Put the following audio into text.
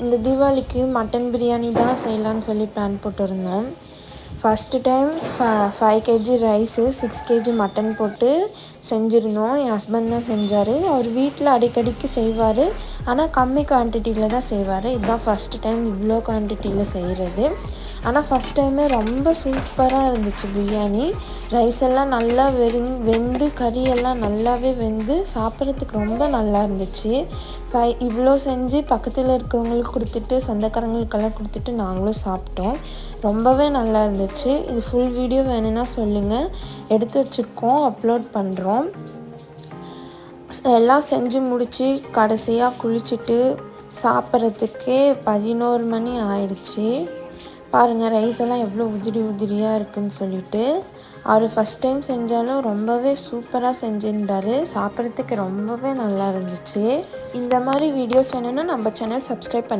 இந்த தீபாவளிக்கு மட்டன் பிரியாணி தான் செய்யலான்னு சொல்லி பிளான் போட்டிருந்தோம். First time 5 kg rice 6 kg mutton போட்டு செஞ்சுருந்தோம். என் ஹஸ்பண்ட் தான் செஞ்சார். அவர் வீட்டில் அடிக்கடிக்கு செய்வார். ஆனால் கம்மி குவான்டிட்டியில் தான் செய்வார். இதுதான் ஃபஸ்ட்டு டைம் இவ்வளோ குவான்டிட்டியில் செய்கிறது. ஆனால் ஃபஸ்ட் டைமே ரொம்ப சூப்பராக இருந்துச்சு பிரியாணி. ரைஸ் எல்லாம் நல்லா வெந்து கறியெல்லாம் நல்லாவே வெந்து சாப்பிட்றதுக்கு ரொம்ப நல்லா இருந்துச்சு. இவ்வளோ செஞ்சு பக்கத்தில் இருக்கிறவங்களுக்கு கொடுத்துட்டு சொந்தக்காரங்களுக்கெல்லாம் கொடுத்துட்டு நாங்களும் சாப்பிட்டோம். ரொம்பவே நல்லா இருந்துச்சு. இது ஃபுல் வீடியோ வேணும்னா சொல்லுங்கள், எடுத்து வச்சுருக்கோம், அப்லோட் பண்ணுறோம். எல்லாம் செஞ்சு முடித்து கடைசியாக குளிச்சுட்டு சாப்பிட்றதுக்கே 11 மணி ஆயிடுச்சு. பாருங்கள் ரைஸ் எல்லாம் எவ்வளோ உதிரியாக இருக்குதுன்னு சொல்லிட்டு. அவர் ஃபஸ்ட் டைம் செஞ்சாலும் ரொம்பவே சூப்பராக செஞ்சுருந்தார். சாப்பிட்றதுக்கு ரொம்பவே நல்லா இருந்துச்சு. இந்த மாதிரி வீடியோஸ் வேணும்னா நம்ம சேனல் சப்ஸ்கிரைப் பண்ணி